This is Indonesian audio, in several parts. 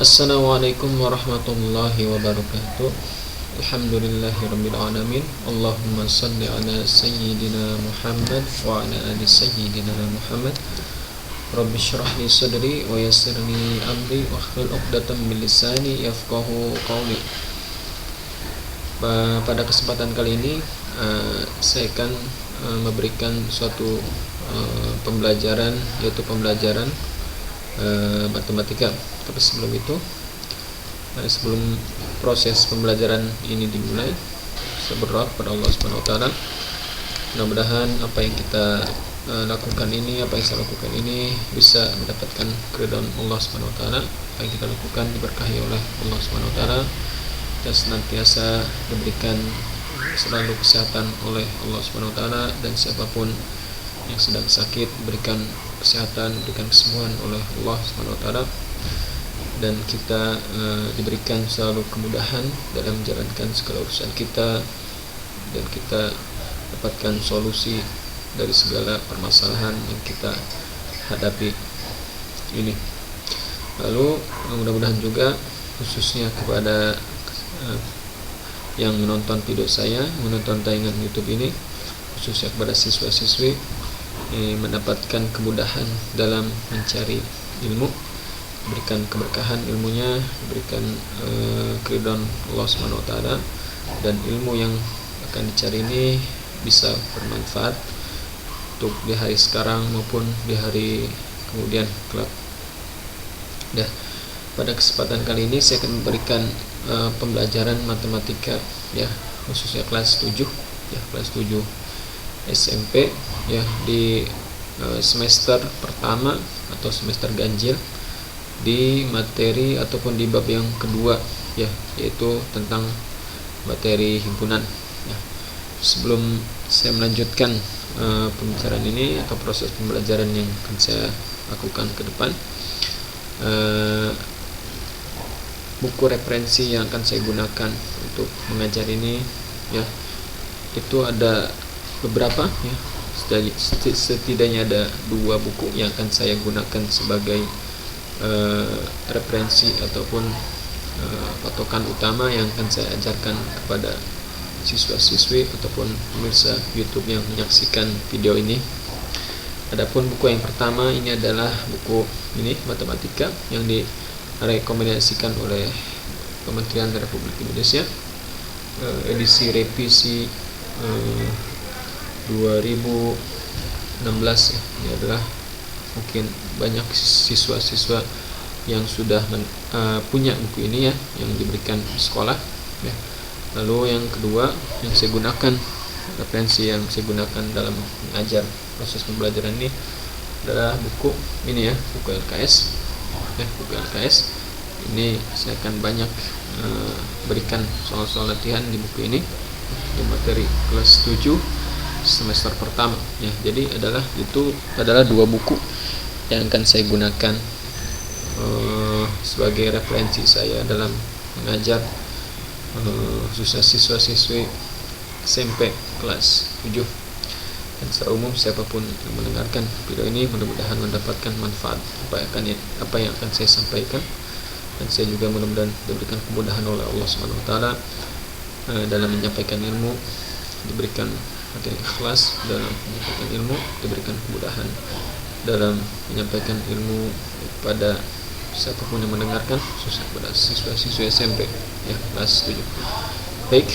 Assalamualaikum warahmatullahi wabarakatuh. Alhamdulillahirabbil alamin. Allahumma shalli ala sayyidina Muhammad wa ala ali sayyidina Muhammad. Rabbi shrah li sadri wa yassir li amri wahlul 'uqdatam min lisani yafqahu qawli. Pada kesempatan kali ini saya akan memberikan suatu pembelajaran, yaitu pembelajaran matematika. Tapi sebelum itu, sebelum proses pembelajaran ini dimulai, saya berdoa kepada Allah Subhanahu wa taala. Mudah-mudahan apa yang kita lakukan ini, apa yang saya lakukan ini bisa mendapatkan keridhaan Allah Subhanahu wa taala. Apa yang kita lakukan diberkahi oleh Allah Subhanahu wa taala dan senantiasa diberikan selalu kesehatan oleh Allah Subhanahu wa taala, dan siapapun yang sedang sakit diberikan kesehatan, diberikan kesembuhan oleh Allah Subhanahu wa taala, dan kita diberikan selalu kemudahan dalam menjalankan segala urusan kita, dan kita dapatkan solusi dari segala permasalahan yang kita hadapi ini. Lalu mudah-mudahan juga khususnya kepada yang menonton video saya, menonton tayangan YouTube ini, khususnya kepada siswa-siswi, mendapatkan kemudahan dalam mencari ilmu, diberikan keberkahan ilmunya, diberikan keridhaan Allah Subhanahu wa taala, dan ilmu yang akan dicari ini bisa bermanfaat untuk di hari sekarang maupun di hari kemudian kelak. Pada kesempatan kali ini saya akan memberikan pembelajaran matematika, ya, khususnya kelas 7, ya, kelas 7 SMP, ya, di semester pertama atau semester ganjil, di materi ataupun di bab yang kedua, ya, yaitu tentang materi himpunan. Ya. Sebelum saya melanjutkan pembicaraan ini atau proses pembelajaran yang akan saya lakukan ke depan, buku referensi yang akan saya gunakan untuk mengajar ini, ya, itu ada beberapa, ya, setidaknya ada 2 buku yang akan saya gunakan sebagai referensi ataupun patokan utama yang akan saya ajarkan kepada siswa-siswi ataupun pemirsa YouTube yang menyaksikan video ini. Adapun buku yang pertama ini adalah buku ini, matematika, yang direkomendasikan oleh Kementerian Republik Indonesia, edisi revisi 2016, ya. Ini adalah mungkin banyak siswa-siswa yang sudah punya buku ini, ya, yang diberikan sekolah, ya. Lalu yang kedua yang saya gunakan, referensi yang saya gunakan dalam mengajar proses pembelajaran ini adalah buku ini, ya, buku LKS, ya, buku LKS. Ini saya akan banyak berikan soal-soal latihan di buku ini, di materi kelas 7 semester pertama, ya. Jadi itu adalah 2 buku yang akan saya gunakan sebagai referensi saya dalam mengajar khususnya siswa-siswi SMP kelas 7. Dan secara umum siapapun yang mendengarkan video ini mudah-mudahan mendapatkan manfaat apa yang akan saya sampaikan, dan saya juga mudah-mudahan diberikan kemudahan oleh Allah Subhanahu wa taala dalam menyampaikan ilmu, diberikan hati ikhlas dalam menyampaikan ilmu, diberikan kemudahan dalam menyampaikan ilmu kepada siapapun yang mendengarkan, khususnya kepada siswa-siswa SMP, ya, kelas 7. Baik,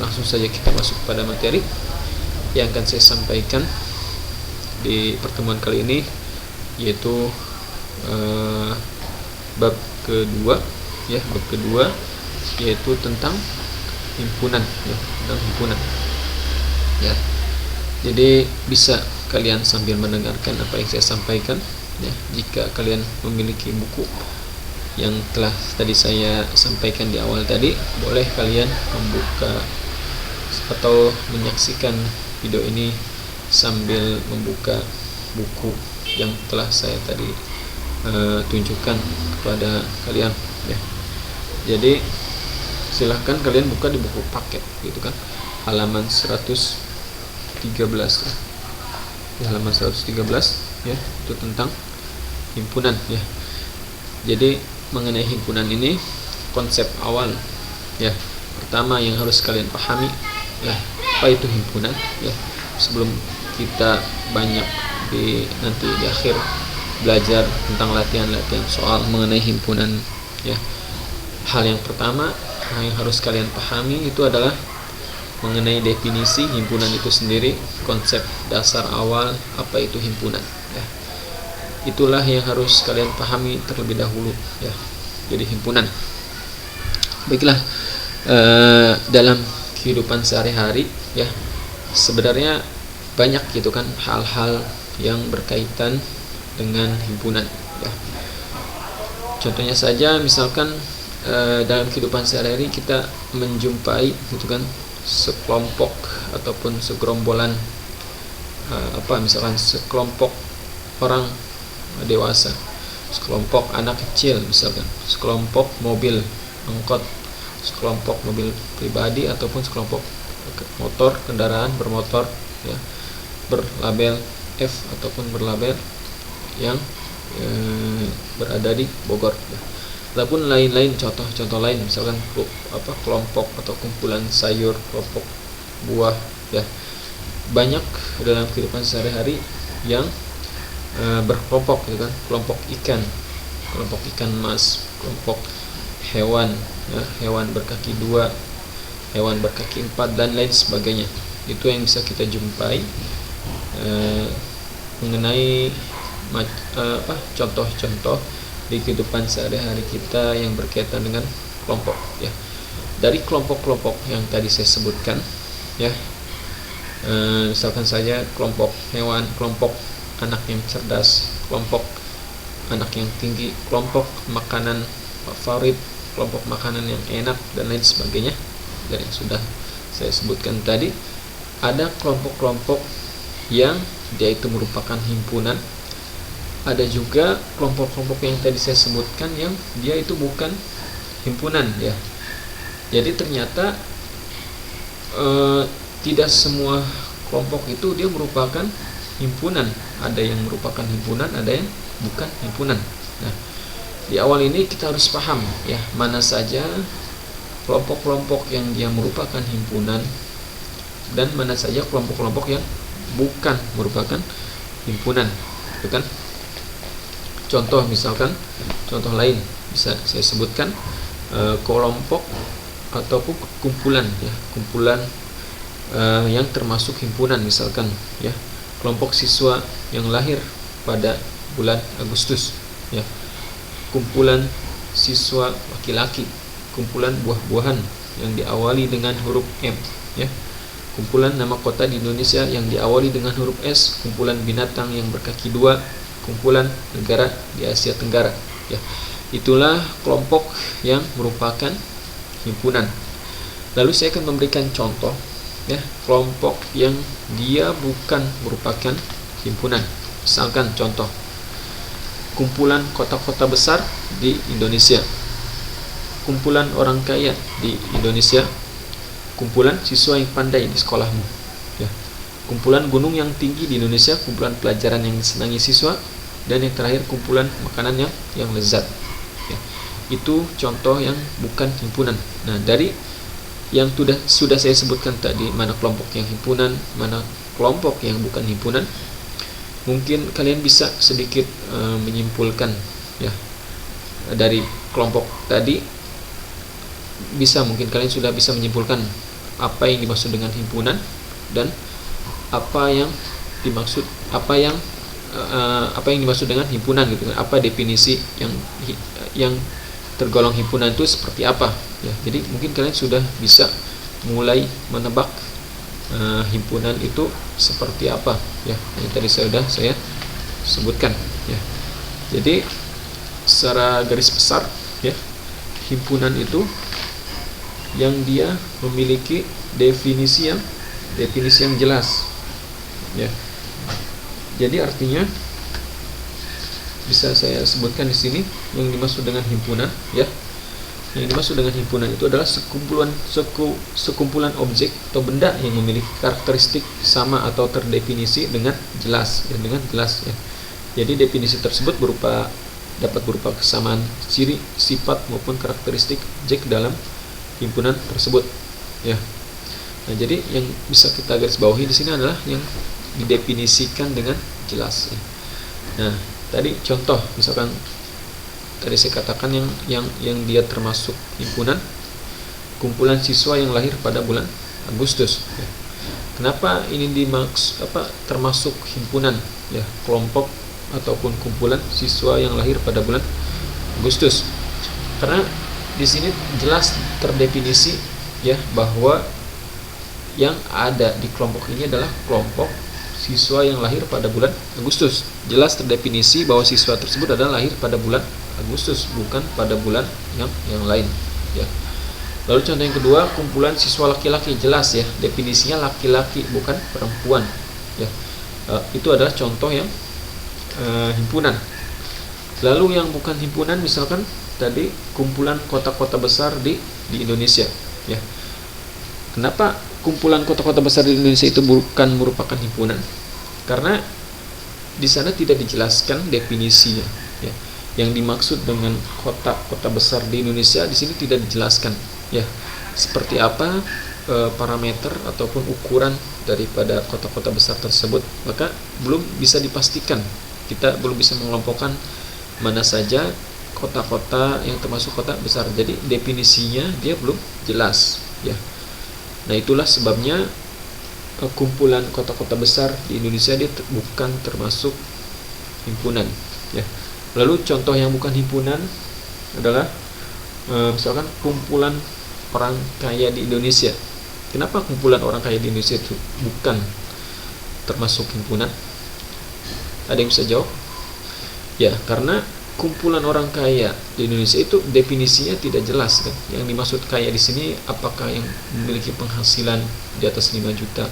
langsung saja kita masuk pada materi yang akan saya sampaikan di pertemuan kali ini, yaitu bab kedua, ya, bab kedua, yaitu tentang himpunan, ya, tentang himpunan, ya. Jadi bisa kalian sambil mendengarkan apa yang saya sampaikan, ya. Jika kalian memiliki buku yang telah tadi saya sampaikan di awal tadi, boleh kalian membuka atau menyaksikan video ini sambil membuka buku yang telah saya tadi tunjukkan kepada kalian, ya. Jadi silahkan kalian buka di buku paket, gitu kan, halaman 113, ya. Di halaman 113, ya, itu tentang himpunan, ya. Jadi mengenai himpunan ini, konsep awal ya pertama yang harus kalian pahami ya, apa itu himpunan ya, sebelum kita banyak nanti di akhir belajar tentang latihan-latihan soal mengenai himpunan ya. Hal yang pertama yang harus kalian pahami itu adalah mengenai definisi himpunan itu sendiri, konsep dasar awal apa itu himpunan ya. Itulah yang harus kalian pahami terlebih dahulu ya. Jadi himpunan, baiklah, dalam kehidupan sehari-hari ya, sebenarnya banyak gitu kan hal-hal yang berkaitan dengan himpunan ya. Contohnya saja misalkan dalam kehidupan sehari-hari kita menjumpai gitu kan sekelompok ataupun segerombolan misalkan sekelompok orang dewasa, sekelompok anak kecil misalkan, sekelompok mobil angkot, sekelompok mobil pribadi ataupun sekelompok motor, kendaraan bermotor ya, berlabel F ataupun berlabel yang berada di Bogor ya. Ataupun lain-lain, contoh lain misalkan kelompok atau kumpulan sayur, kelompok buah ya. Banyak dalam kehidupan sehari-hari yang berkelompok gitu kan, kelompok ikan mas, kelompok hewan ya, hewan berkaki 2, hewan berkaki 4 dan lain sebagainya. Itu yang bisa kita jumpai mengenai contoh-contoh di kehidupan sehari-hari kita yang berkaitan dengan kelompok ya. Dari kelompok-kelompok yang tadi saya sebutkan ya, misalkan saja kelompok hewan, kelompok anak yang cerdas, kelompok anak yang tinggi, kelompok makanan favorit, kelompok makanan yang enak dan lain sebagainya. Dan yang sudah saya sebutkan tadi, ada kelompok-kelompok yang dia itu merupakan himpunan. Ada juga kelompok-kelompok yang tadi saya sebutkan yang dia itu bukan himpunan ya. Jadi ternyata tidak semua kelompok itu dia merupakan himpunan. Ada yang merupakan himpunan, ada yang bukan himpunan. Nah, di awal ini kita harus paham ya, mana saja kelompok-kelompok yang dia merupakan himpunan dan mana saja kelompok-kelompok yang bukan merupakan himpunan, gitu kan? Contoh misalkan, contoh lain bisa saya sebutkan kelompok ataupun kumpulan ya, kumpulan yang termasuk himpunan misalkan ya, kelompok siswa yang lahir pada bulan Agustus ya, kumpulan siswa laki-laki, kumpulan buah-buahan yang diawali dengan huruf M ya, kumpulan nama kota di Indonesia yang diawali dengan huruf S, kumpulan binatang yang berkaki 2, kumpulan negara di Asia Tenggara ya. Itulah kelompok yang merupakan himpunan. Lalu saya akan memberikan contoh ya, kelompok yang dia bukan merupakan himpunan. Misalkan contoh kumpulan kota-kota besar di Indonesia, kumpulan orang kaya di Indonesia, kumpulan siswa yang pandai di sekolahmu ya, kumpulan gunung yang tinggi di Indonesia, kumpulan pelajaran yang disenangi siswa, dan yang terakhir kumpulan makanan yang lezat ya. Itu contoh yang bukan himpunan. Nah, dari yang sudah saya sebutkan tadi, mana kelompok yang himpunan, mana kelompok yang bukan himpunan, mungkin kalian bisa sedikit menyimpulkan ya. Dari kelompok tadi mungkin kalian sudah bisa menyimpulkan apa yang dimaksud dengan himpunan dan apa yang dimaksud dengan himpunan gitu kan. Apa definisi yang tergolong himpunan itu seperti apa ya. Jadi mungkin kalian sudah bisa mulai menebak himpunan itu seperti apa ya, yang tadi sudah saya sebutkan ya. Jadi secara garis besar ya, himpunan itu yang dia memiliki definisi yang jelas ya. Jadi artinya bisa saya sebutkan di sini yang dimaksud dengan himpunan ya. Yang dimaksud dengan himpunan itu adalah sekumpulan objek atau benda yang memiliki karakteristik sama atau terdefinisi dengan jelas ya, Jadi definisi tersebut berupa dapat berupa kesamaan ciri, sifat maupun karakteristik objek dalam himpunan tersebut, ya. Nah, jadi yang bisa kita garis bawahi di sini adalah yang didefinisikan dengan jelas, ya. Nah, tadi contoh misalkan tadi saya katakan yang dia termasuk himpunan, kumpulan siswa yang lahir pada bulan Agustus, ya. Kenapa ini termasuk himpunan, ya, kelompok ataupun kumpulan siswa yang lahir pada bulan Agustus? Karena di sini jelas terdefinisi, ya, bahwa yang ada di kelompok ini adalah kelompok siswa yang lahir pada bulan Agustus. Jelas terdefinisi bahwa siswa tersebut adalah lahir pada bulan Agustus, bukan pada bulan yang lain, ya. Lalu contoh yang kedua, kumpulan siswa laki-laki, jelas, ya, definisinya laki-laki bukan perempuan, ya. Itu adalah contoh yang himpunan. Lalu yang bukan himpunan, misalkan tadi kumpulan kota-kota besar di Indonesia, ya. Kenapa kumpulan kota-kota besar di Indonesia itu bukan merupakan himpunan? Karena di sana tidak dijelaskan definisinya, ya. Yang dimaksud dengan kota-kota besar di Indonesia di sini tidak dijelaskan, ya, seperti apa parameter ataupun ukuran daripada kota-kota besar tersebut. Maka belum bisa dipastikan, kita belum bisa mengelompokkan mana saja kota-kota yang termasuk kota besar. Jadi definisinya dia belum jelas, ya. Nah, itulah sebabnya kumpulan kota-kota besar di Indonesia dia bukan termasuk himpunan, ya. Lalu contoh yang bukan himpunan adalah misalkan kumpulan orang kaya di Indonesia. Kenapa kumpulan orang kaya di Indonesia itu bukan termasuk himpunan? Ada yang bisa jawab? Ya, karena kumpulan orang kaya di Indonesia itu definisinya tidak jelas, kan. Yang dimaksud kaya di sini apakah yang memiliki penghasilan di atas 5 juta,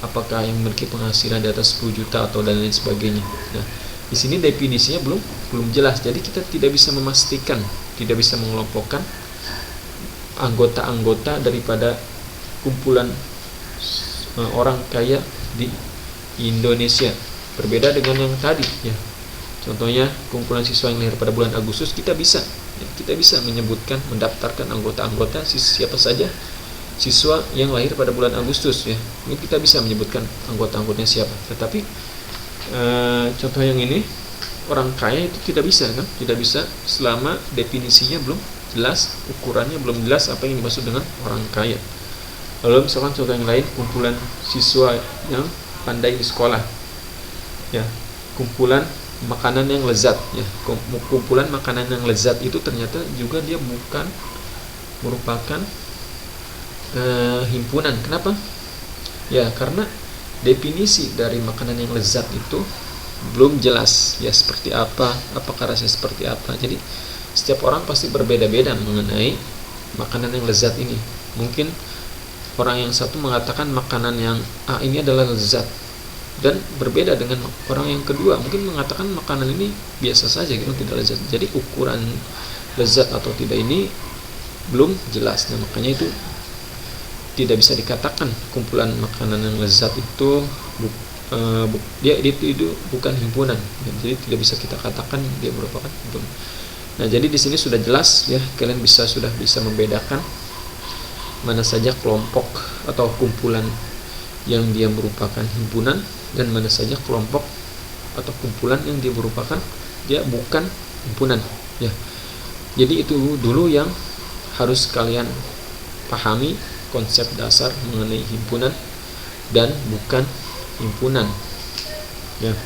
apakah yang memiliki penghasilan di atas 10 juta atau dan lain sebagainya. Nah, di sini definisinya belum jelas. Jadi kita tidak bisa memastikan, tidak bisa mengelompokkan anggota-anggota daripada kumpulan orang kaya di Indonesia. Berbeda dengan yang tadi, ya. Contohnya kumpulan siswa yang lahir pada bulan Agustus, kita bisa menyebutkan, mendaftarkan anggota-anggota siapa saja siswa yang lahir pada bulan Agustus, ya. Ini kita bisa menyebutkan anggota-anggotanya siapa. Tetapi contoh yang ini orang kaya itu tidak bisa, kan? Tidak bisa selama definisinya belum jelas, ukurannya belum jelas apa yang dimaksud dengan orang kaya. Lalu misalkan contoh yang lain, kumpulan siswa yang pandai di sekolah, ya, kumpulan makanan yang lezat, ya. Kumpulan makanan yang lezat itu ternyata juga dia bukan merupakan himpunan. Kenapa? Ya, karena definisi dari makanan yang lezat itu belum jelas, ya, seperti apa, apakah rasanya seperti apa. Jadi setiap orang pasti berbeda-beda mengenai makanan yang lezat ini. Mungkin orang yang satu mengatakan makanan yang A ini adalah lezat, dan berbeda dengan orang yang kedua mungkin mengatakan makanan ini biasa saja, gitu, tidak lezat. Jadi ukuran lezat atau tidak ini belum jelas. Nah, makanya itu tidak bisa dikatakan kumpulan makanan yang lezat itu itu bukan himpunan. Jadi tidak bisa kita katakan dia merupakan himpunan. Nah, jadi di sini sudah jelas, ya, kalian sudah bisa membedakan mana saja kelompok atau kumpulan yang dia merupakan himpunan dan mana saja kelompok atau kumpulan yang dia merupakan dia bukan himpunan, ya. Jadi itu dulu yang harus kalian pahami, konsep dasar mengenai himpunan dan bukan himpunan, ya.